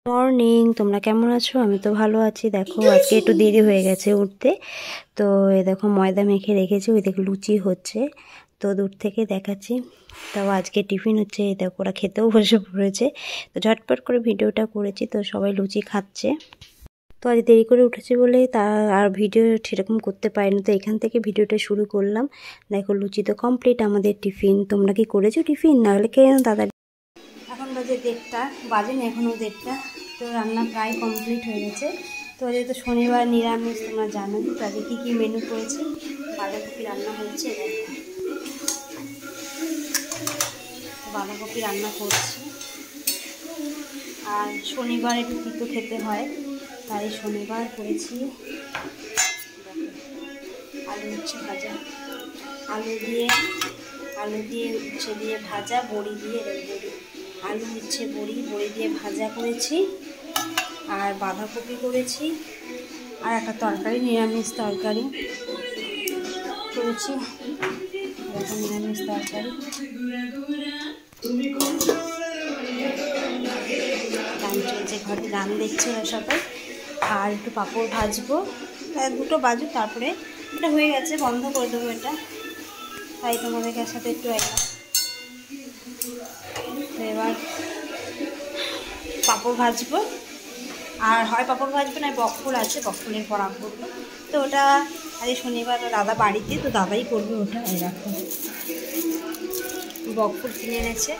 Morning, তোমরা কেমন আছো? আমি তো ভালো আছি। দেখো আজকে একটু দেরি হয়ে গেছে উঠতে। তো এই দেখো ময়দা মেখে রেখেছি, ওই দেখো লুচি হচ্ছে, তো দূর থেকে দেখাচ্ছি। তাও আজকে টিফিন হচ্ছে, এই দেখো ওরা খেতেও বসে পড়েছে। তো ঝটপট করে ভিডিওটা করেছি, তো সবাই লুচি খাচ্ছে। তো আজ দেরি করে উঠেছি বলে আর ভিডিও সেরকম করতে পারিনি, তো এখান থেকে ভিডিওটা শুরু করলাম। দেখো লুচি তো কমপ্লিট আমাদের টিফিন। তোমরা কি করেছো টিফিন? নাহলে কে দাদা। এখন বাজে 1:30, বাজেনি এখনও 1:30। তো রান্না প্রায় কমপ্লিট হয়ে গেছে। তো যেহেতু শনিবার নিরামিষ, তোমরা জানো তো আজকে কী কী মেনু করেছি। বাঁধাকপি রান্না হচ্ছে, বাঁধাকপি রান্না করছি। আর শনিবার একটু তিতো খেতে হয়, তাই শনিবার করেছি। আলু উচ্ছে ভাজা, আলু দিয়ে উচ্ছে দিয়ে ভাজা, বড়ি দিয়ে আলু উচ্ছে বড়ি দিয়ে ভাজা করেছি। আর বাঁধাকপি করেছি, আর একটা তরকারি, নিরামিষ তরকারি করেছি। এরকম নিরামিষ তরকারি। গান চলছে ঘরে, গান দেখছে ওরা সবাই। আর একটু পাঁপড় ভাজবো, 2টো বাজুক, তারপরে এটা হয়ে গেছে, বন্ধ করে দেবো এটা। তাই তোমাদের সাথে একটু এলাম। তো এবার পাঁপড় ভাজবো, আর হয় পাঁপড় ভাজবো না, বকফুল আছে, বকফুলের পর আঁকবো। তো ওটা আজ শনিবার দাদা বাড়িতে, তো দাদাই করবে ওটা। এরকম বকফুল কিনে এনেছে,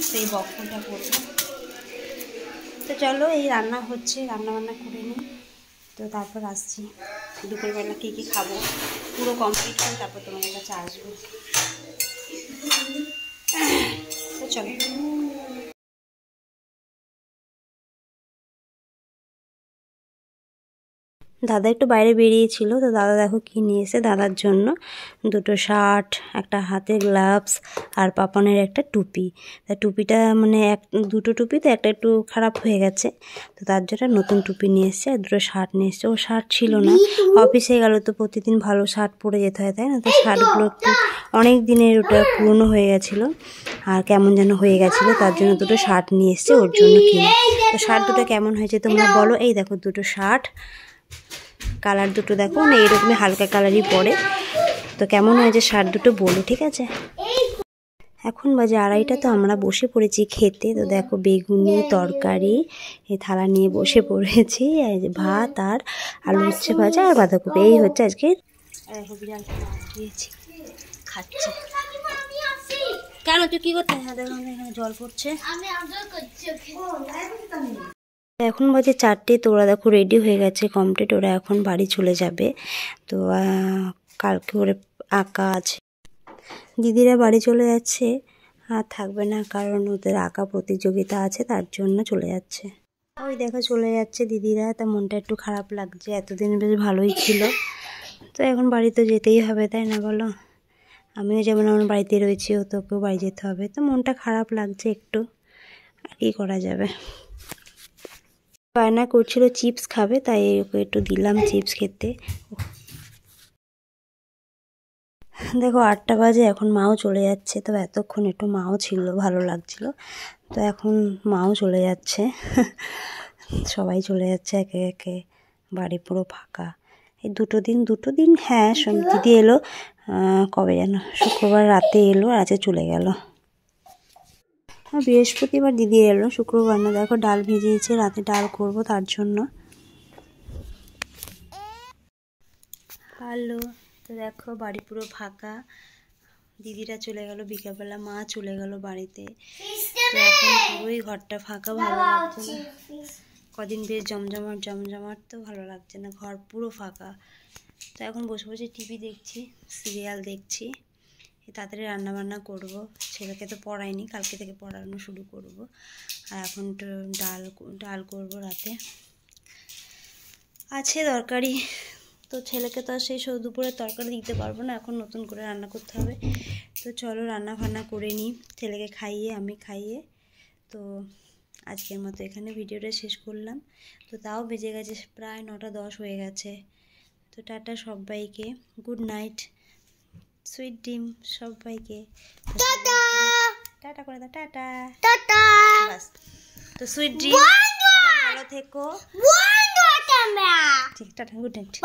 সেই বকফুলটা করবো। তো চলো, এই রান্না হচ্ছে, রান্না করে নিই, তো তারপর আসছি। দুপুরবেলা কী কী খাবো পুরো কমপ্লিট করে তারপর তোমাদের কাছে আসবো। তো চলো। দাদা একটু বাইরে বেরিয়েছিল, তো দাদা দেখো কী নিয়ে এসে দাদার জন্য 2টো শার্ট, একটা হাতে গ্লাভস, আর পাপনের একটা টুপি। তা টুপিটা মানে 2টো টুপি, তো একটা একটু খারাপ হয়ে গেছে, তো তার জন্য নতুন টুপি নিয়ে এসছে। আর 2টো শার্ট নিয়ে এসছে। ও শার্ট ছিল না, অফিসে গেল, তো প্রতিদিন ভালো শার্ট পরে যেতে হয়, তাই না? তো শার্টগুলো একটু অনেক দিনের ওটা পুরনো হয়ে গেছিলো, আর কেমন যেন হয়ে গেছিলো, তার জন্য 2টো শার্ট নিয়ে এসছে ওর জন্য কিনে। তো শার্ট দুটো কেমন হয়েছে তোমরা বলো। এই দেখো 2টো শার্ট, কালার 2টো দেখো, মানে এরকমই হালকা কালারই পরে। তো কেমন হয়েছে শার্ট দুটো বলো, ঠিক আছে? এখন বাজে 2:30, তো আমরা বসে পড়েছি খেতে। তো দেখো বেগুনি তরকারি, এই থালা নিয়ে বসে পড়েছি। ভাত আর আলু উচ্ছে ভাজা আর বাঁধাকপি, এই হচ্ছে আজকে। দেখো বিড়াল দিয়েছি, খাচ্ছি। কেন তুই কি করতে? হ্যাঁ দেখো এখানে জল পড়ছে। এখন বাজে 4টে, তো ওরা দেখো রেডি হয়ে গেছে কমপ্লিট, ওরা এখন বাড়ি চলে যাবে। তো কালকে ওরা আঁকা আছে, দিদিরা বাড়ি চলে যাচ্ছে, আর থাকবে না, কারণ ওদের আঁকা প্রতিযোগিতা আছে, তার জন্য চলে যাচ্ছে। ওই দেখো চলে যাচ্ছে দিদিরা। তা মনটা একটু খারাপ লাগছে, এতদিন বেশ ভালোই ছিল। তো এখন বাড়ি তো যেতেই হবে, তাই না বলো? আমিও যেমন আমার বাড়িতে রয়েছি, ও তোকেও বাড়ি যেতে হবে, তো মনটা খারাপ লাগছে একটু, আর কি করা যাবে। বায়না করছিল চিপস খাবে, তাই ওকে একটু দিলাম চিপস খেতে। দেখো 8টা বাজে, এখন মাও চলে যাচ্ছে। তো এতক্ষণ একটু মাও ছিল, ভালো লাগছিল। তো এখন মাও চলে যাচ্ছে, সবাই চলে যাচ্ছে একে একে, বাড়ি পুরো ফাঁকা। এই 2টো দিন হ্যাঁ, দিদি এলো কবে যেন, শুক্রবার রাতে এলো, আর আজকে চলে গেল। বৃহস্পতিবার দিদি এলো, শুক্রবার না। দেখো ডাল ভিজিয়েছে, রাতে ডাল করব তার জন্য। হ্যালো, তো দেখো বাড়ি পুরো ফাঁকা, দিদিরা চলে গেল বিকালবেলা, মা চলে গেল বাড়িতে। তো এখন পুরোই ঘরটা ফাঁকা, ভালো লাগছে না। কদিন বেশ জমজমাট, তো ভালো লাগছে না, ঘর পুরো ফাঁকা। তো এখন বসে বসে টিভি দেখছি, সিরিয়াল দেখছি। তাড়াতাড়ি রান্নাবান্না করব, ছেলেকে তো পড়াইনি, কালকে থেকে পড়ানো শুরু করব। আর এখন তো ডাল করব, রাতে আছে তরকারি। তো ছেলেকে তো আর সেই দুপুরের তরকারি দিতে পারবো না, এখন নতুন করে রান্না করতে হবে। তো চলো রান্না বান্না করে নিই, ছেলেকে খাইয়ে আমি খাইয়ে। তো আজকের মতো এখানে ভিডিওটা শেষ করলাম। তো তাও বেজে গেছে প্রায় 9:10 হয়ে গেছে। তো টাটা সবাইকে, গুড নাইট, সুইট ড্রিম সবাইকে। টাটা করে দাও, টাটা, বাস। তো সুইট ড্রিম, ভালো থেকো। ঠিক, টাটা, গুড নাইট।